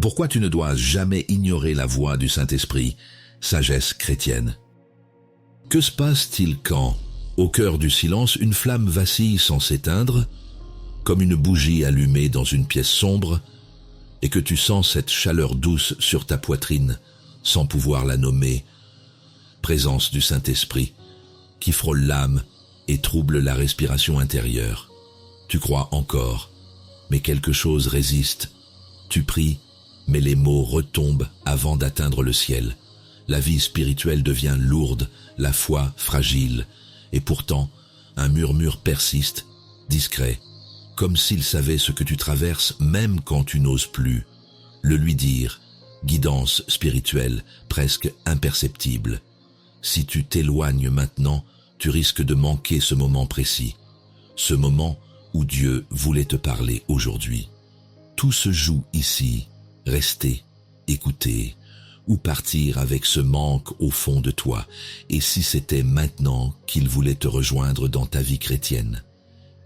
pourquoi tu ne dois jamais ignorer la voix du Saint-Esprit, sagesse chrétienne. Que se passe-t-il quand, au cœur du silence, une flamme vacille sans s'éteindre, comme une bougie allumée dans une pièce sombre, et que tu sens cette chaleur douce sur ta poitrine, sans pouvoir la nommer, présence du Saint-Esprit, qui frôle l'âme et trouble la respiration intérieure. Tu crois encore, mais quelque chose résiste. Tu pries, mais les mots retombent avant d'atteindre le ciel. La vie spirituelle devient lourde, la foi fragile, et pourtant, un murmure persiste, discret, comme s'il savait ce que tu traverses même quand tu n'oses plus le lui dire, guidance spirituelle presque imperceptible. Si tu t'éloignes maintenant, tu risques de manquer ce moment précis, ce moment où Dieu voulait te parler aujourd'hui. Tout se joue ici, rester, écouter, ou partir avec ce manque au fond de toi, et si c'était maintenant qu'il voulait te rejoindre dans ta vie chrétienne.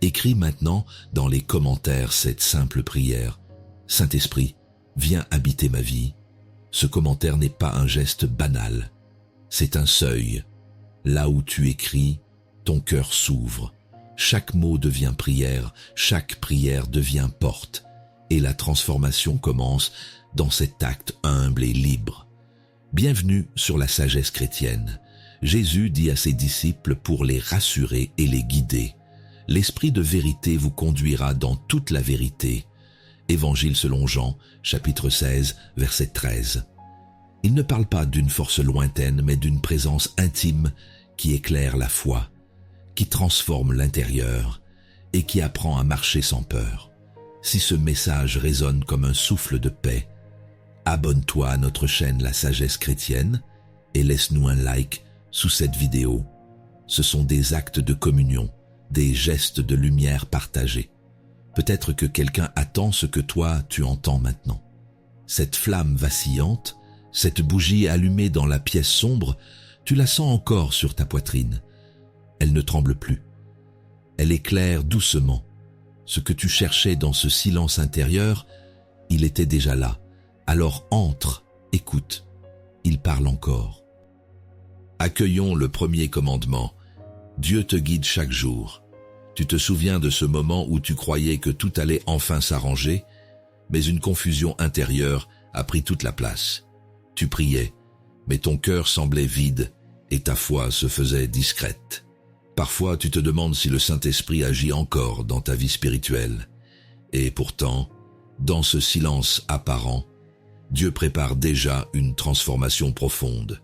Écris maintenant dans les commentaires cette simple prière. Saint-Esprit, viens habiter ma vie. Ce commentaire n'est pas un geste banal, c'est un seuil. Là où tu écris, ton cœur s'ouvre. Chaque mot devient prière, chaque prière devient porte, et la transformation commence dans cet acte humble et libre. Bienvenue sur la sagesse chrétienne. Jésus dit à ses disciples pour les rassurer et les guider. L'Esprit de vérité vous conduira dans toute la vérité. Évangile selon Jean, chapitre 16, verset 13. Il ne parle pas d'une force lointaine, mais d'une présence intime qui éclaire la foi, qui transforme l'intérieur et qui apprend à marcher sans peur. Si ce message résonne comme un souffle de paix, abonne-toi à notre chaîne La Sagesse Chrétienne et laisse-nous un like sous cette vidéo. Ce sont des actes de communion, des gestes de lumière partagés. Peut-être que quelqu'un attend ce que toi tu entends maintenant. Cette flamme vacillante, cette bougie allumée dans la pièce sombre, tu la sens encore sur ta poitrine. Elle ne tremble plus. Elle éclaire doucement. Ce que tu cherchais dans ce silence intérieur, il était déjà là. Alors entre, écoute. Il parle encore. Accueillons le premier commandement. Dieu te guide chaque jour. Tu te souviens de ce moment où tu croyais que tout allait enfin s'arranger, mais une confusion intérieure a pris toute la place. Tu priais, mais ton cœur semblait vide et ta foi se faisait discrète. Parfois, tu te demandes si le Saint-Esprit agit encore dans ta vie spirituelle. Et pourtant, dans ce silence apparent, Dieu prépare déjà une transformation profonde.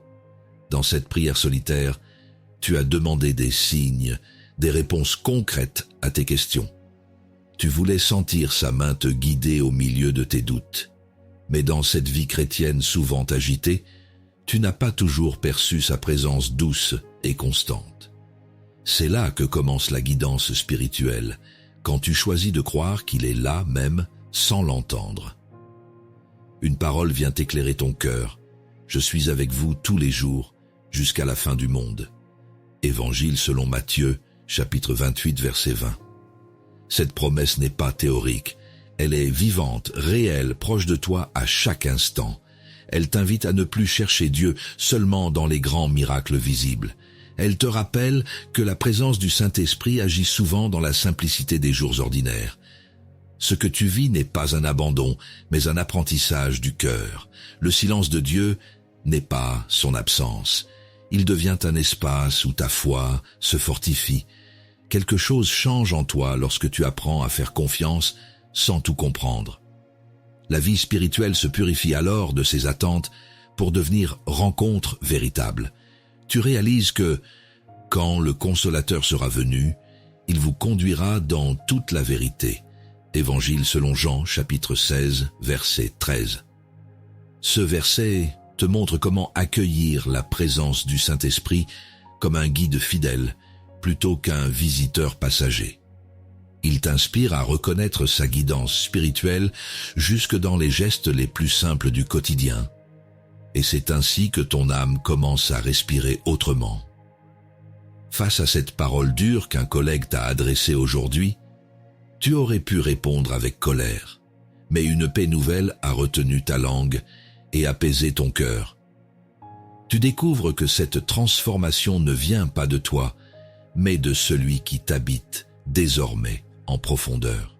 Dans cette prière solitaire, tu as demandé des signes, des réponses concrètes à tes questions. Tu voulais sentir sa main te guider au milieu de tes doutes. Mais dans cette vie chrétienne souvent agitée, tu n'as pas toujours perçu sa présence douce et constante. C'est là que commence la guidance spirituelle, quand tu choisis de croire qu'il est là même sans l'entendre. Une parole vient éclairer ton cœur. Je suis avec vous tous les jours, jusqu'à la fin du monde. Évangile selon Matthieu, chapitre 28, verset 20. Cette promesse n'est pas théorique. Elle est vivante, réelle, proche de toi à chaque instant. Elle t'invite à ne plus chercher Dieu seulement dans les grands miracles visibles. Elle te rappelle que la présence du Saint-Esprit agit souvent dans la simplicité des jours ordinaires. Ce que tu vis n'est pas un abandon, mais un apprentissage du cœur. Le silence de Dieu n'est pas son absence. Il devient un espace où ta foi se fortifie. Quelque chose change en toi lorsque tu apprends à faire confiance sans tout comprendre. La vie spirituelle se purifie alors de ses attentes pour devenir rencontre véritable. Tu réalises que, quand le Consolateur sera venu, il vous conduira dans toute la vérité. Évangile selon Jean, chapitre 16, verset 13. Ce verset te montre comment accueillir la présence du Saint-Esprit comme un guide fidèle, plutôt qu'un visiteur passager. Il t'inspire à reconnaître sa guidance spirituelle jusque dans les gestes les plus simples du quotidien. Et c'est ainsi que ton âme commence à respirer autrement. Face à cette parole dure qu'un collègue t'a adressée aujourd'hui, tu aurais pu répondre avec colère. mais une paix nouvelle a retenu ta langue et apaisé ton cœur. Tu découvres que cette transformation ne vient pas de toi, mais de celui qui t'habite désormais en profondeur.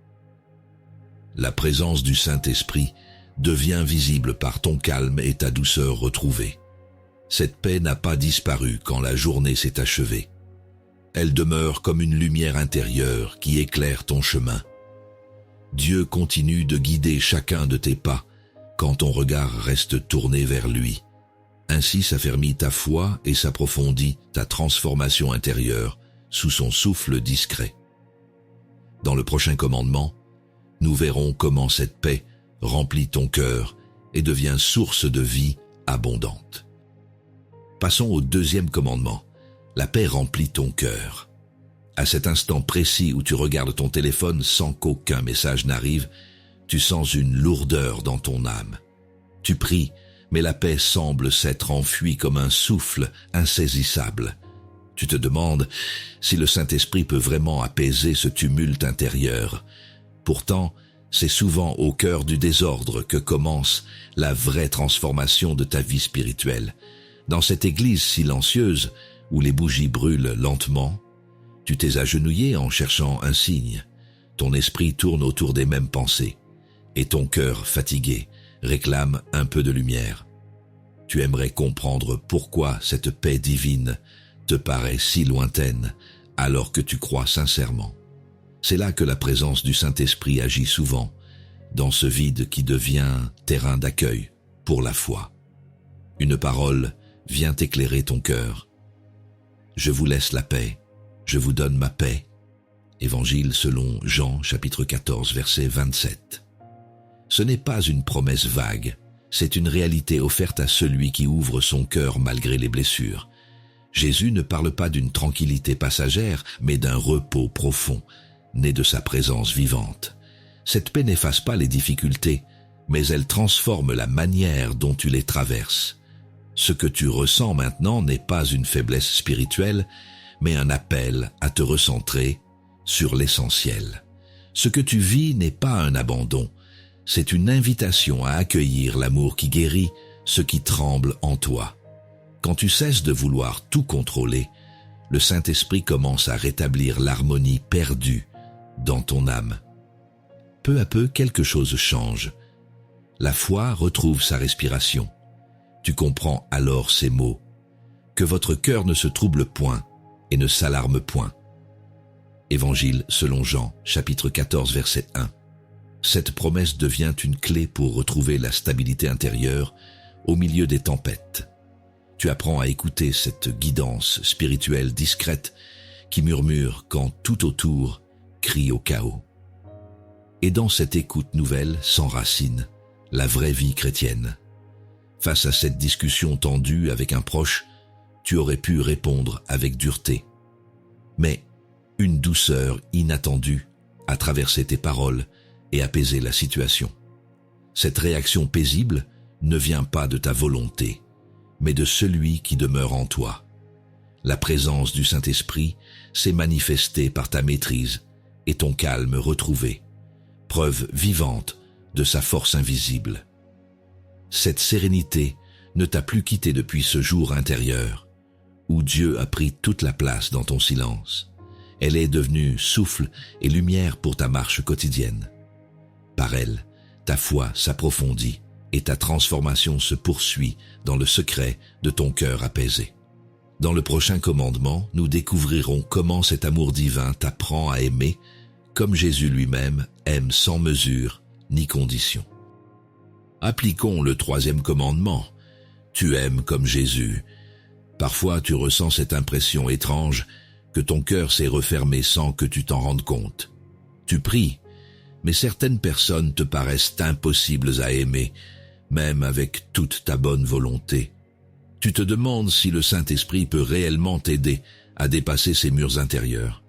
La présence du Saint-Esprit devient visible par ton calme et ta douceur retrouvée. Cette paix n'a pas disparu quand la journée s'est achevée. Elle demeure comme une lumière intérieure qui éclaire ton chemin. Dieu continue de guider chacun de tes pas quand ton regard reste tourné vers lui. Ainsi s'affermit ta foi et s'approfondit ta transformation intérieure sous son souffle discret. Dans le prochain commandement, nous verrons comment cette paix remplit ton cœur et devient source de vie abondante. Passons au deuxième commandement. La paix remplit ton cœur. À cet instant précis où tu regardes ton téléphone sans qu'aucun message n'arrive, tu sens une lourdeur dans ton âme. Tu pries, mais la paix semble s'être enfuie comme un souffle insaisissable. Tu te demandes si le Saint-Esprit peut vraiment apaiser ce tumulte intérieur. Pourtant, c'est souvent au cœur du désordre que commence la vraie transformation de ta vie spirituelle. Dans cette église silencieuse, où les bougies brûlent lentement, tu t'es agenouillé en cherchant un signe. Ton esprit tourne autour des mêmes pensées, et ton cœur fatigué réclame un peu de lumière. Tu aimerais comprendre pourquoi cette paix divine te paraît si lointaine alors que tu crois sincèrement. C'est là que la présence du Saint-Esprit agit souvent, dans ce vide qui devient terrain d'accueil pour la foi. Une parole vient éclairer ton cœur. Je vous laisse la paix, je vous donne ma paix. Évangile selon Jean, chapitre 14, verset 27. Ce n'est pas une promesse vague, c'est une réalité offerte à celui qui ouvre son cœur malgré les blessures. Jésus ne parle pas d'une tranquillité passagère, mais d'un repos profond, né de sa présence vivante. Cette paix n'efface pas les difficultés, mais elle transforme la manière dont tu les traverses. Ce que tu ressens maintenant n'est pas une faiblesse spirituelle, mais un appel à te recentrer sur l'essentiel. Ce que tu vis n'est pas un abandon, c'est une invitation à accueillir l'amour qui guérit ce qui tremble en toi. Quand tu cesses de vouloir tout contrôler, le Saint-Esprit commence à rétablir l'harmonie perdue dans ton âme. Peu à peu, quelque chose change. La foi retrouve sa respiration. Tu comprends alors ces mots. Que votre cœur ne se trouble point et ne s'alarme point. Évangile selon Jean, chapitre 14, verset 1. Cette promesse devient une clé pour retrouver la stabilité intérieure au milieu des tempêtes. Tu apprends à écouter cette guidance spirituelle discrète qui murmure quand tout autour crie au chaos. Et dans cette écoute nouvelle s'enracine la vraie vie chrétienne. Face à cette discussion tendue avec un proche, tu aurais pu répondre avec dureté. Mais une douceur inattendue a traversé tes paroles et apaisé la situation. Cette réaction paisible ne vient pas de ta volonté, mais de celui qui demeure en toi. La présence du Saint-Esprit s'est manifestée par ta maîtrise et ton calme retrouvé, preuve vivante de sa force invisible. Cette sérénité ne t'a plus quitté depuis ce jour intérieur, où Dieu a pris toute la place dans ton silence. Elle est devenue souffle et lumière pour ta marche quotidienne. Par elle, ta foi s'approfondit et ta transformation se poursuit dans le secret de ton cœur apaisé. Dans le prochain commandement, nous découvrirons comment cet amour divin t'apprend à aimer comme Jésus lui-même aime sans mesure ni condition. Appliquons le troisième commandement. Tu aimes comme Jésus. Parfois tu ressens cette impression étrange que ton cœur s'est refermé sans que tu t'en rendes compte. Tu pries, mais certaines personnes te paraissent impossibles à aimer, même avec toute ta bonne volonté. Tu te demandes si le Saint-Esprit peut réellement t'aider à dépasser ces murs intérieurs.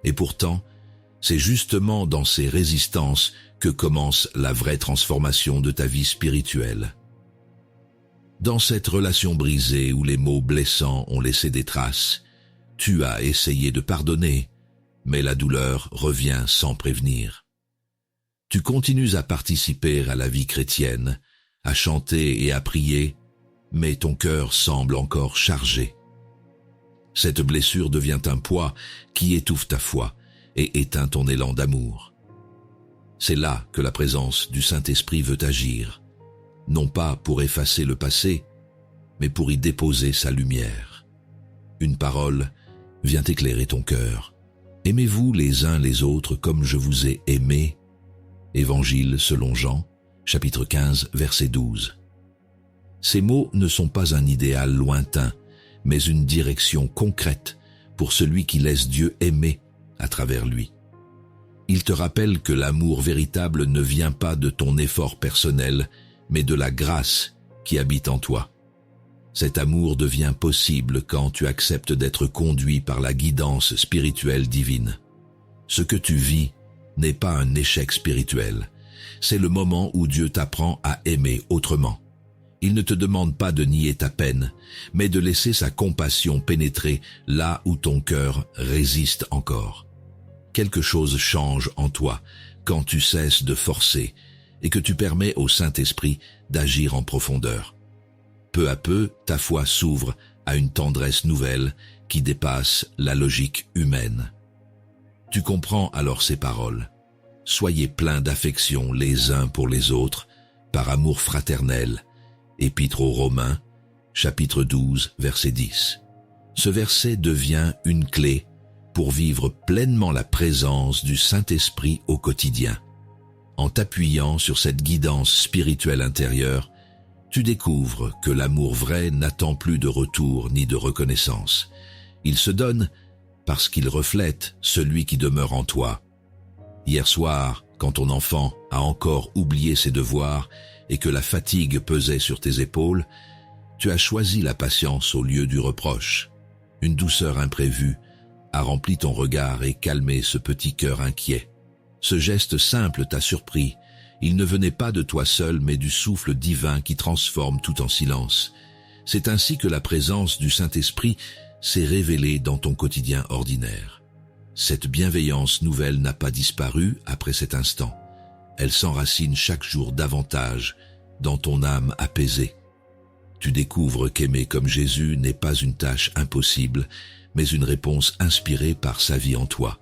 Et pourtant, c'est justement dans ces résistances que commence la vraie transformation de ta vie spirituelle. Dans cette relation brisée où les mots blessants ont laissé des traces, tu as essayé de pardonner, mais la douleur revient sans prévenir. Tu continues à participer à la vie chrétienne, à chanter et à prier, mais ton cœur semble encore chargé. Cette blessure devient un poids qui étouffe ta foi et éteint ton élan d'amour. C'est là que la présence du Saint-Esprit veut agir, non pas pour effacer le passé, mais pour y déposer sa lumière. Une parole vient éclairer ton cœur. Aimez-vous les uns les autres comme je vous ai aimé. Évangile selon Jean, chapitre 15, verset 12. Ces mots ne sont pas un idéal lointain, mais une direction concrète pour celui qui laisse Dieu aimer à travers lui. Il te rappelle que l'amour véritable ne vient pas de ton effort personnel, mais de la grâce qui habite en toi. Cet amour devient possible quand tu acceptes d'être conduit par la guidance spirituelle divine. Ce que tu vis n'est pas un échec spirituel, c'est le moment où Dieu t'apprend à aimer autrement. Il ne te demande pas de nier ta peine, mais de laisser sa compassion pénétrer là où ton cœur résiste encore. Quelque chose change en toi quand tu cesses de forcer et que tu permets au Saint-Esprit d'agir en profondeur. Peu à peu, ta foi s'ouvre à une tendresse nouvelle qui dépasse la logique humaine. Tu comprends alors ces paroles. Soyez pleins d'affection les uns pour les autres, par amour fraternel. Épître aux Romains, chapitre 12, verset 10. Ce verset devient une clé pour vivre pleinement la présence du Saint-Esprit au quotidien. En t'appuyant sur cette guidance spirituelle intérieure, tu découvres que l'amour vrai n'attend plus de retour ni de reconnaissance. Il se donne parce qu'il reflète celui qui demeure en toi. Hier soir, quand ton enfant a encore oublié ses devoirs et que la fatigue pesait sur tes épaules, tu as choisi la patience au lieu du reproche. Une douceur imprévue a rempli ton regard et calmé ce petit cœur inquiet. Ce geste simple t'a surpris. Il ne venait pas de toi seul, mais du souffle divin qui transforme tout en silence. C'est ainsi que la présence du Saint-Esprit s'est révélée dans ton quotidien ordinaire. Cette bienveillance nouvelle n'a pas disparu après cet instant. Elle s'enracine chaque jour davantage dans ton âme apaisée. Tu découvres qu'aimer comme Jésus n'est pas une tâche impossible, mais une réponse inspirée par sa vie en toi.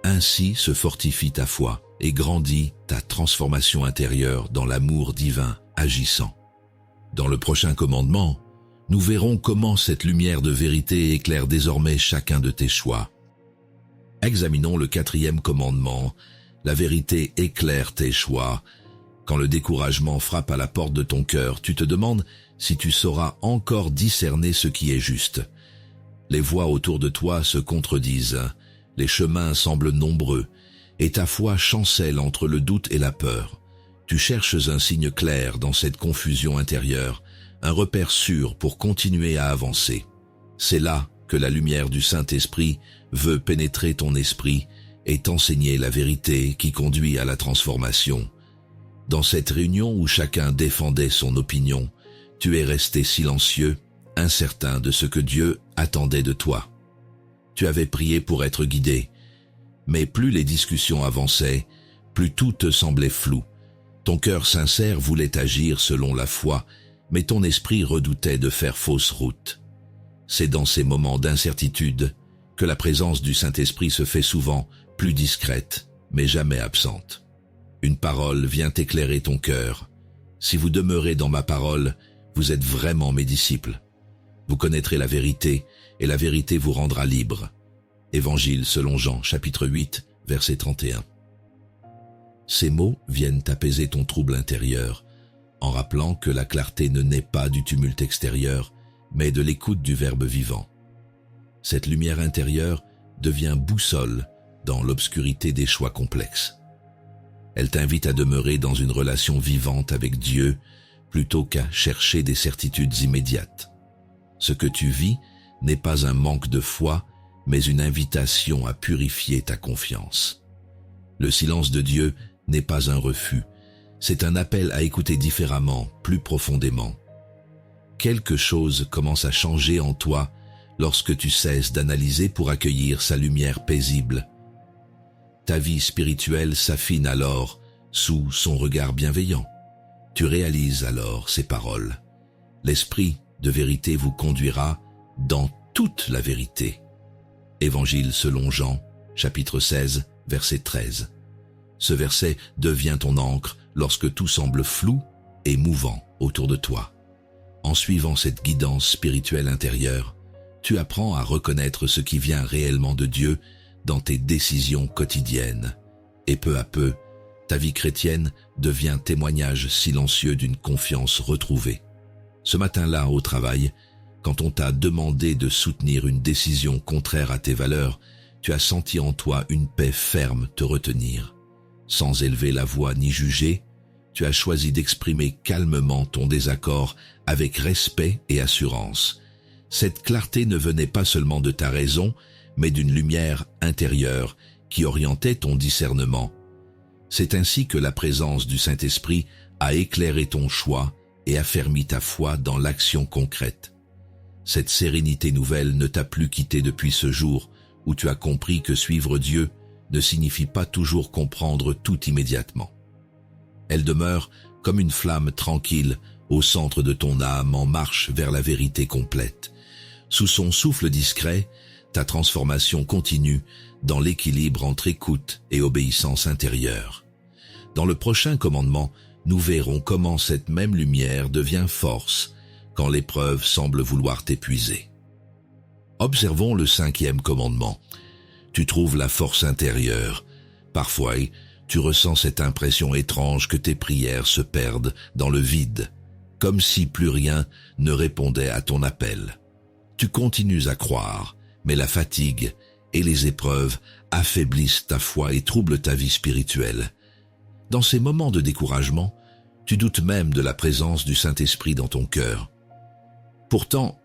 Ainsi se fortifie ta foi et grandit ta transformation intérieure dans l'amour divin agissant. Dans le prochain commandement, nous verrons comment cette lumière de vérité éclaire désormais chacun de tes choix. Examinons le 4e commandement. La vérité éclaire tes choix. Quand le découragement frappe à la porte de ton cœur, tu te demandes si tu sauras encore discerner ce qui est juste. Les voix autour de toi se contredisent, les chemins semblent nombreux, et ta foi chancelle entre le doute et la peur. Tu cherches un signe clair dans cette confusion intérieure, un repère sûr pour continuer à avancer. C'est là que la lumière du Saint-Esprit veut pénétrer ton esprit et t'enseigner la vérité qui conduit à la transformation. Dans cette réunion où chacun défendait son opinion, tu es resté silencieux, incertain de ce que Dieu attendait de toi. Tu avais prié pour être guidé, mais plus les discussions avançaient, plus tout te semblait flou. Ton cœur sincère voulait agir selon la foi, mais ton esprit redoutait de faire fausse route. C'est dans ces moments d'incertitude que la présence du Saint-Esprit se fait souvent plus discrète, mais jamais absente. Une parole vient éclairer ton cœur. Si vous demeurez dans ma parole, vous êtes vraiment mes disciples. Vous connaîtrez la vérité, et la vérité vous rendra libre. Évangile selon Jean, chapitre 8, verset 31. Ces mots viennent apaiser ton trouble intérieur, en rappelant que la clarté ne naît pas du tumulte extérieur, mais de l'écoute du Verbe vivant. Cette lumière intérieure devient boussole dans l'obscurité des choix complexes. Elle t'invite à demeurer dans une relation vivante avec Dieu plutôt qu'à chercher des certitudes immédiates. Ce que tu vis n'est pas un manque de foi, mais une invitation à purifier ta confiance. Le silence de Dieu n'est pas un refus, c'est un appel à écouter différemment, plus profondément. Quelque chose commence à changer en toi lorsque tu cesses d'analyser pour accueillir sa lumière paisible. Ta vie spirituelle s'affine alors sous son regard bienveillant. Tu réalises alors ces paroles. L'Esprit de vérité vous conduira dans toute la vérité. Évangile selon Jean, chapitre 16, verset 13. Ce verset devient ton ancre lorsque tout semble flou et mouvant autour de toi. En suivant cette guidance spirituelle intérieure, tu apprends à reconnaître ce qui vient réellement de Dieu dans tes décisions quotidiennes. Et peu à peu, ta vie chrétienne devient témoignage silencieux d'une confiance retrouvée. Ce matin-là, au travail, quand on t'a demandé de soutenir une décision contraire à tes valeurs, tu as senti en toi une paix ferme te retenir. Sans élever la voix ni juger, tu as choisi d'exprimer calmement ton désaccord avec respect et assurance. Cette clarté ne venait pas seulement de ta raison, mais d'une lumière intérieure qui orientait ton discernement. C'est ainsi que la présence du Saint-Esprit a éclairé ton choix et affermi ta foi dans l'action concrète. Cette sérénité nouvelle ne t'a plus quitté depuis ce jour où tu as compris que suivre Dieu ne signifie pas toujours comprendre tout immédiatement. Elle demeure comme une flamme tranquille au centre de ton âme en marche vers la vérité complète. Sous son souffle discret, ta transformation continue dans l'équilibre entre écoute et obéissance intérieure. Dans le prochain commandement, nous verrons comment cette même lumière devient force quand l'épreuve semble vouloir t'épuiser. Observons le 5e commandement. Tu trouves la force intérieure. Parfois, tu ressens cette impression étrange que tes prières se perdent dans le vide, comme si plus rien ne répondait à ton appel. Tu continues à croire, mais la fatigue et les épreuves affaiblissent ta foi et troublent ta vie spirituelle. Dans ces moments de découragement, tu doutes même de la présence du Saint-Esprit dans ton cœur. Pourtant,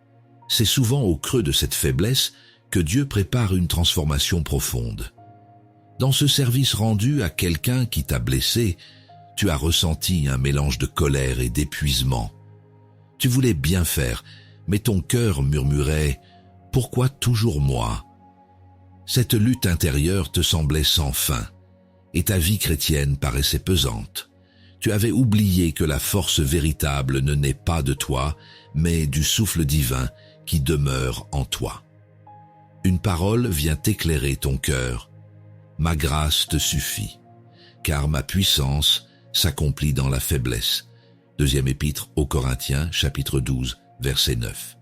c'est souvent au creux de cette faiblesse que Dieu prépare une transformation profonde. Dans ce service rendu à quelqu'un qui t'a blessé, tu as ressenti un mélange de colère et d'épuisement. Tu voulais bien faire, mais ton cœur murmurait « Pourquoi toujours moi ?» Cette lutte intérieure te semblait sans fin, et ta vie chrétienne paraissait pesante. Tu avais oublié que la force véritable ne naît pas de toi, mais du souffle divin qui demeure en toi. Une parole vient éclairer ton cœur. Ma grâce te suffit, car ma puissance s'accomplit dans la faiblesse. Deuxième épître aux Corinthiens, chapitre 12, verset 9.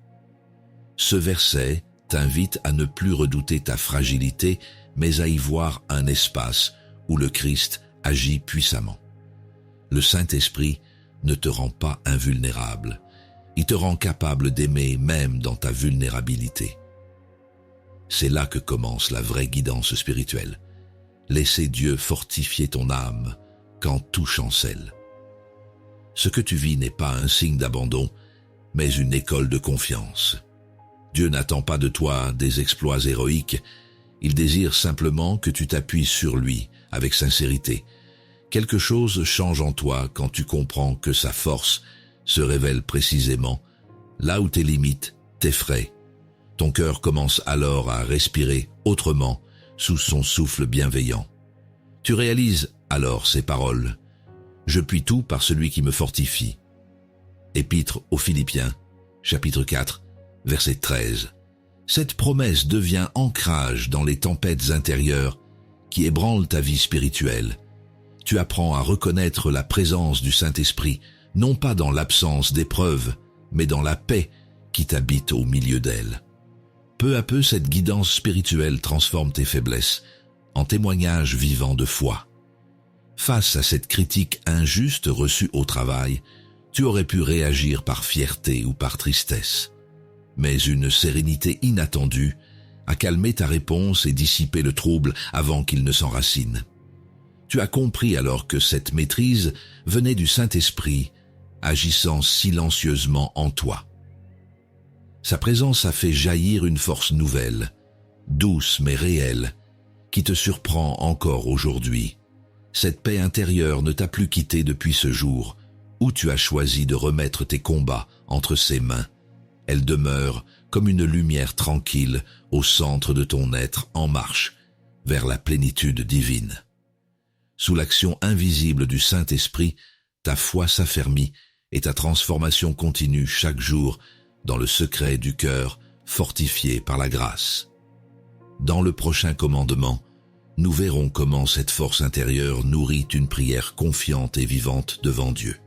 Ce verset t'invite à ne plus redouter ta fragilité, mais à y voir un espace où le Christ agit puissamment. Le Saint-Esprit ne te rend pas invulnérable. Il te rend capable d'aimer même dans ta vulnérabilité. C'est là que commence la vraie guidance spirituelle. Laisser Dieu fortifier ton âme quand tout chancelle. Ce que tu vis n'est pas un signe d'abandon, mais une école de confiance. Dieu n'attend pas de toi des exploits héroïques, il désire simplement que tu t'appuies sur lui avec sincérité. Quelque chose change en toi quand tu comprends que sa force se révèle précisément là où tes limites t'effraient. Ton cœur commence alors à respirer autrement sous son souffle bienveillant. Tu réalises alors ces paroles. Je puis tout par celui qui me fortifie. Épître aux Philippiens, chapitre 4, verset 13. Cette promesse devient ancrage dans les tempêtes intérieures qui ébranlent ta vie spirituelle. Tu apprends à reconnaître la présence du Saint-Esprit, non pas dans l'absence d'épreuves, mais dans la paix qui t'habite au milieu d'elles. Peu à peu, cette guidance spirituelle transforme tes faiblesses en témoignages vivants de foi. Face à cette critique injuste reçue au travail, tu aurais pu réagir par fierté ou par tristesse. Mais une sérénité inattendue a calmé ta réponse et dissipé le trouble avant qu'il ne s'enracine. Tu as compris alors que cette maîtrise venait du Saint-Esprit, agissant silencieusement en toi. Sa présence a fait jaillir une force nouvelle, douce mais réelle, qui te surprend encore aujourd'hui. Cette paix intérieure ne t'a plus quitté depuis ce jour où tu as choisi de remettre tes combats entre ses mains. Elle demeure comme une lumière tranquille au centre de ton être en marche vers la plénitude divine. Sous l'action invisible du Saint-Esprit, ta foi s'affermit et ta transformation continue chaque jour dans le secret du cœur fortifié par la grâce. Dans le prochain commandement, nous verrons comment cette force intérieure nourrit une prière confiante et vivante devant Dieu.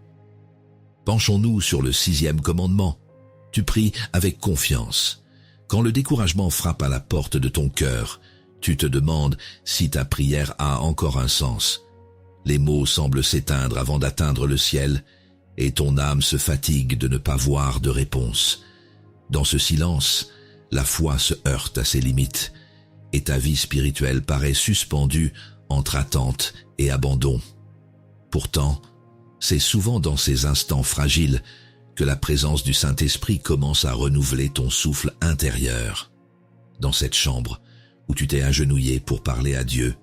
Penchons-nous sur le 6e commandement. Tu pries avec confiance. Quand le découragement frappe à la porte de ton cœur, tu te demandes si ta prière a encore un sens. Les mots semblent s'éteindre avant d'atteindre le ciel, et ton âme se fatigue de ne pas voir de réponse. Dans ce silence, la foi se heurte à ses limites, et ta vie spirituelle paraît suspendue entre attente et abandon. Pourtant, c'est souvent dans ces instants fragiles que la présence du Saint-Esprit commence à renouveler ton souffle intérieur. Dans cette chambre où tu t'es agenouillé pour parler à Dieu,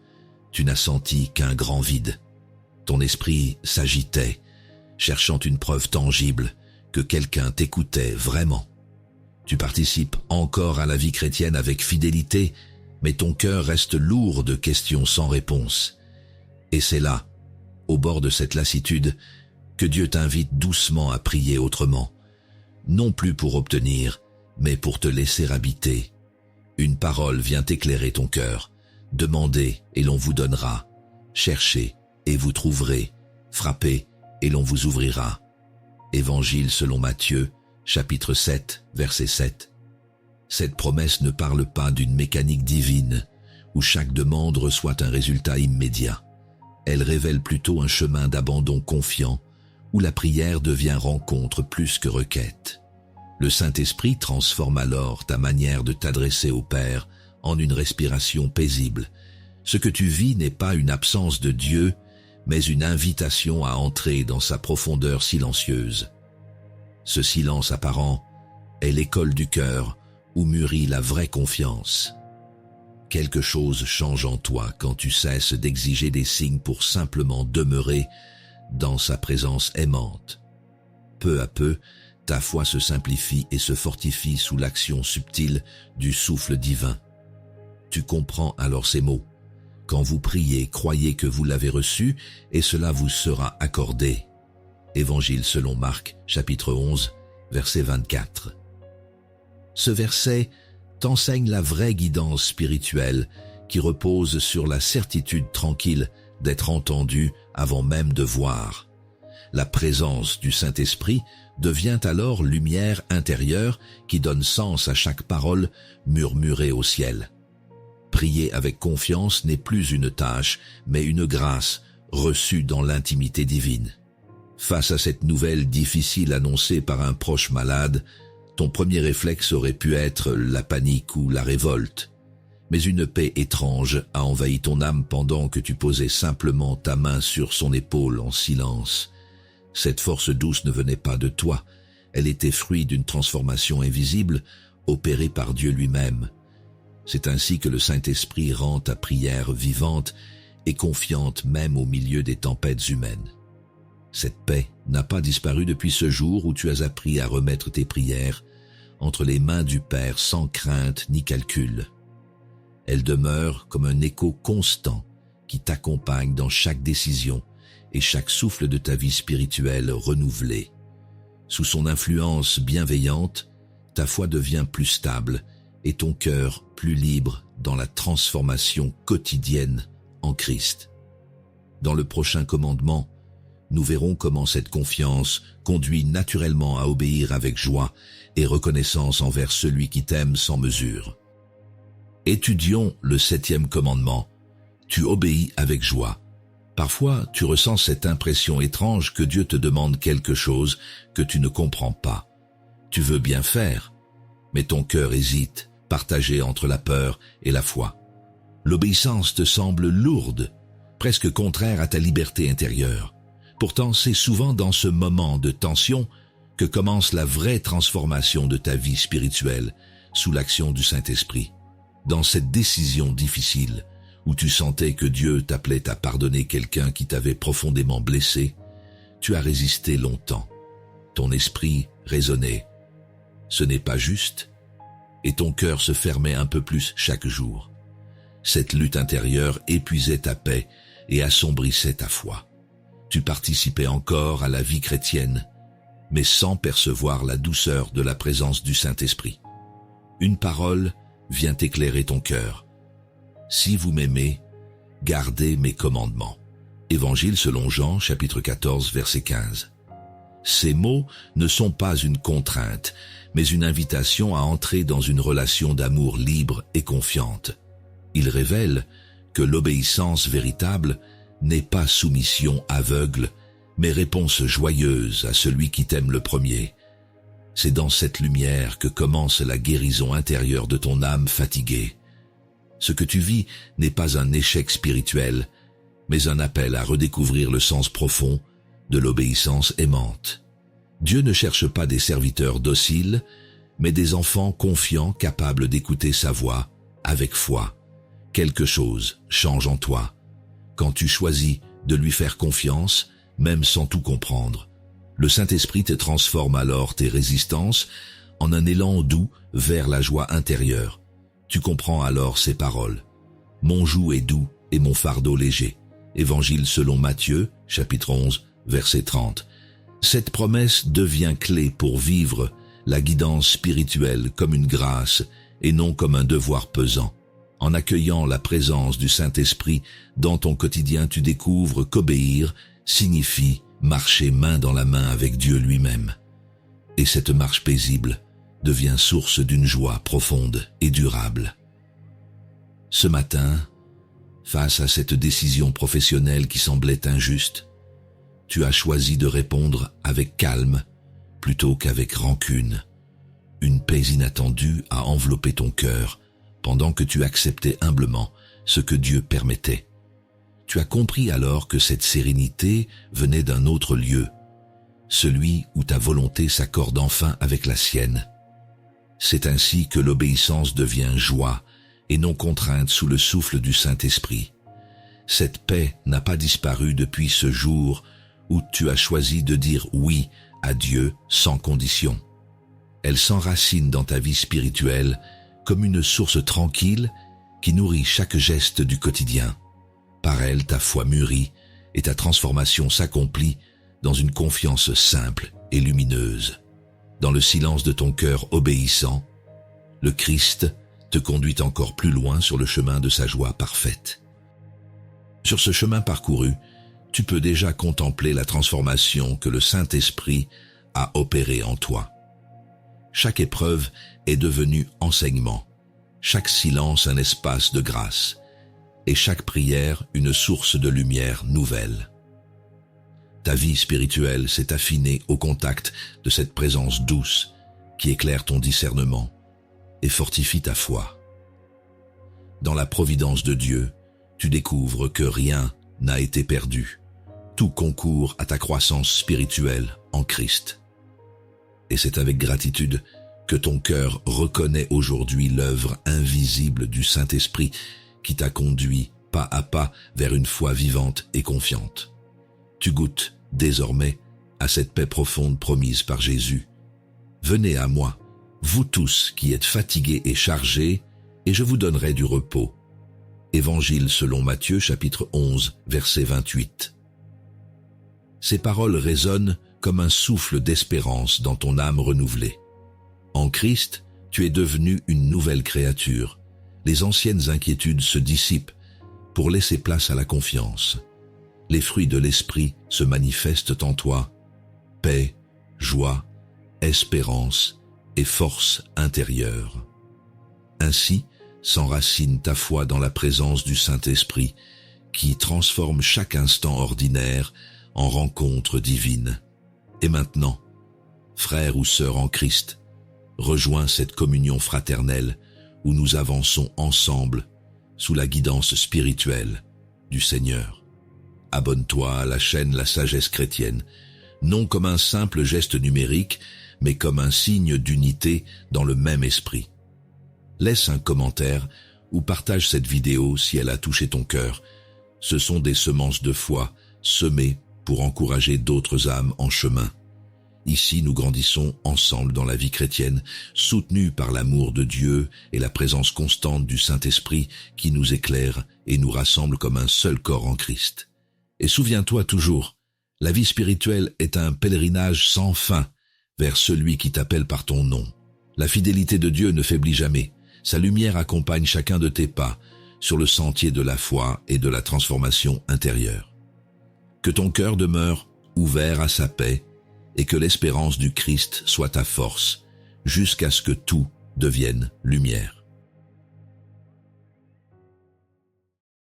tu n'as senti qu'un grand vide. Ton esprit s'agitait, cherchant une preuve tangible que quelqu'un t'écoutait vraiment. Tu participes encore à la vie chrétienne avec fidélité, mais ton cœur reste lourd de questions sans réponse. Et c'est là, au bord de cette lassitude, que Dieu t'invite doucement à prier autrement, non plus pour obtenir, mais pour te laisser habiter. Une parole vient éclairer ton cœur. Demandez et l'on vous donnera. Cherchez et vous trouverez. Frappez et l'on vous ouvrira. Évangile selon Matthieu, chapitre 7, verset 7. Cette promesse ne parle pas d'une mécanique divine, où chaque demande reçoit un résultat immédiat. Elle révèle plutôt un chemin d'abandon confiant, où la prière devient rencontre plus que requête. Le Saint-Esprit transforme alors ta manière de t'adresser au Père en une respiration paisible. Ce que tu vis n'est pas une absence de Dieu, mais une invitation à entrer dans sa profondeur silencieuse. Ce silence apparent est l'école du cœur où mûrit la vraie confiance. Quelque chose change en toi quand tu cesses d'exiger des signes pour simplement demeurer dans sa présence aimante. Peu à peu, ta foi se simplifie et se fortifie sous l'action subtile du souffle divin. Tu comprends alors ces mots. Quand vous priez, croyez que vous l'avez reçu et cela vous sera accordé. Évangile selon Marc, chapitre 11, verset 24. Ce verset t'enseigne la vraie guidance spirituelle qui repose sur la certitude tranquille d'être entendu avant même de voir. La présence du Saint-Esprit devient alors lumière intérieure qui donne sens à chaque parole murmurée au ciel. Prier avec confiance n'est plus une tâche, mais une grâce reçue dans l'intimité divine. Face à cette nouvelle difficile annoncée par un proche malade, ton premier réflexe aurait pu être la panique ou la révolte. Mais une paix étrange a envahi ton âme pendant que tu posais simplement ta main sur son épaule en silence. Cette force douce ne venait pas de toi, elle était fruit d'une transformation invisible opérée par Dieu lui-même. C'est ainsi que le Saint-Esprit rend ta prière vivante et confiante même au milieu des tempêtes humaines. Cette paix n'a pas disparu depuis ce jour où tu as appris à remettre tes prières entre les mains du Père sans crainte ni calcul. Elle demeure comme un écho constant qui t'accompagne dans chaque décision et chaque souffle de ta vie spirituelle renouvelée. Sous son influence bienveillante, ta foi devient plus stable et ton cœur plus libre dans la transformation quotidienne en Christ. Dans le prochain commandement, nous verrons comment cette confiance conduit naturellement à obéir avec joie et reconnaissance envers celui qui t'aime sans mesure. Étudions le 7e commandement. Tu obéis avec joie. Parfois, tu ressens cette impression étrange que Dieu te demande quelque chose que tu ne comprends pas. Tu veux bien faire, mais ton cœur hésite, partagé entre la peur et la foi. L'obéissance te semble lourde, presque contraire à ta liberté intérieure. Pourtant, c'est souvent dans ce moment de tension que commence la vraie transformation de ta vie spirituelle sous l'action du Saint-Esprit. Dans cette décision difficile, où tu sentais que Dieu t'appelait à pardonner quelqu'un qui t'avait profondément blessé, tu as résisté longtemps. Ton esprit raisonnait. Ce n'est pas juste, et ton cœur se fermait un peu plus chaque jour. Cette lutte intérieure épuisait ta paix, et assombrissait ta foi. Tu participais encore à la vie chrétienne, mais sans percevoir la douceur de la présence du Saint-Esprit. Une parole vient éclairer ton cœur. Si vous m'aimez, gardez mes commandements. Évangile selon Jean, chapitre 14, verset 15. Ces mots ne sont pas une contrainte, mais une invitation à entrer dans une relation d'amour libre et confiante. Ils révèlent que l'obéissance véritable n'est pas soumission aveugle, mais réponse joyeuse à celui qui t'aime le premier. C'est dans cette lumière que commence la guérison intérieure de ton âme fatiguée. Ce que tu vis n'est pas un échec spirituel, mais un appel à redécouvrir le sens profond de l'obéissance aimante. Dieu ne cherche pas des serviteurs dociles, mais des enfants confiants capables d'écouter sa voix avec foi. Quelque chose change en toi. Quand tu choisis de lui faire confiance, même sans tout comprendre, le Saint-Esprit te transforme alors tes résistances en un élan doux vers la joie intérieure. Tu comprends alors ces paroles. Mon joug est doux et mon fardeau léger. Évangile selon Matthieu, chapitre 11, verset 30. Cette promesse devient clé pour vivre la guidance spirituelle comme une grâce et non comme un devoir pesant. En accueillant la présence du Saint-Esprit dans ton quotidien, tu découvres qu'obéir signifie marcher main dans la main avec Dieu lui-même. Et cette marche paisible devient source d'une joie profonde et durable. Ce matin, face à cette décision professionnelle qui semblait injuste, tu as choisi de répondre avec calme plutôt qu'avec rancune. Une paix inattendue a enveloppé ton cœur pendant que tu acceptais humblement ce que Dieu permettait. Tu as compris alors que cette sérénité venait d'un autre lieu, celui où ta volonté s'accorde enfin avec la sienne. C'est ainsi que l'obéissance devient joie et non contrainte sous le souffle du Saint-Esprit. Cette paix n'a pas disparu depuis ce jour où tu as choisi de dire oui à Dieu sans condition. Elle s'enracine dans ta vie spirituelle comme une source tranquille qui nourrit chaque geste du quotidien. Par elle, ta foi mûrit et ta transformation s'accomplit dans une confiance simple et lumineuse. Dans le silence de ton cœur obéissant, le Christ te conduit encore plus loin sur le chemin de sa joie parfaite. Sur ce chemin parcouru, tu peux déjà contempler la transformation que le Saint-Esprit a opérée en toi. Chaque épreuve est devenue enseignement, chaque silence un espace de grâce, et chaque prière une source de lumière nouvelle. Ta vie spirituelle s'est affinée au contact de cette présence douce qui éclaire ton discernement et fortifie ta foi. Dans la providence de Dieu, tu découvres que rien n'a été perdu. Tout concourt à ta croissance spirituelle en Christ. Et c'est avec gratitude que ton cœur reconnaît aujourd'hui l'œuvre invisible du Saint-Esprit qui t'a conduit pas à pas vers une foi vivante et confiante. Tu goûtes désormais à cette paix profonde promise par Jésus. Venez à moi, vous tous qui êtes fatigués et chargés, et je vous donnerai du repos. Évangile selon Matthieu, chapitre 11, verset 28. Ces paroles résonnent comme un souffle d'espérance dans ton âme renouvelée. En Christ, tu es devenu une nouvelle créature. Les anciennes inquiétudes se dissipent pour laisser place à la confiance. Les fruits de l'esprit se manifestent en toi: paix, joie, espérance et force intérieure. Ainsi s'enracine ta foi dans la présence du Saint-Esprit qui transforme chaque instant ordinaire en rencontre divine. Et maintenant, frère ou sœur en Christ, rejoins cette communion fraternelle où nous avançons ensemble sous la guidance spirituelle du Seigneur. Abonne-toi à la chaîne La Sagesse Chrétienne, non comme un simple geste numérique, mais comme un signe d'unité dans le même esprit. Laisse un commentaire ou partage cette vidéo si elle a touché ton cœur. Ce sont des semences de foi semées pour encourager d'autres âmes en chemin. Ici, nous grandissons ensemble dans la vie chrétienne, soutenus par l'amour de Dieu et la présence constante du Saint-Esprit qui nous éclaire et nous rassemble comme un seul corps en Christ. Et souviens-toi toujours, la vie spirituelle est un pèlerinage sans fin vers celui qui t'appelle par ton nom. La fidélité de Dieu ne faiblit jamais. Sa lumière accompagne chacun de tes pas sur le sentier de la foi et de la transformation intérieure. Que ton cœur demeure ouvert à sa paix et que l'espérance du Christ soit ta force jusqu'à ce que tout devienne lumière.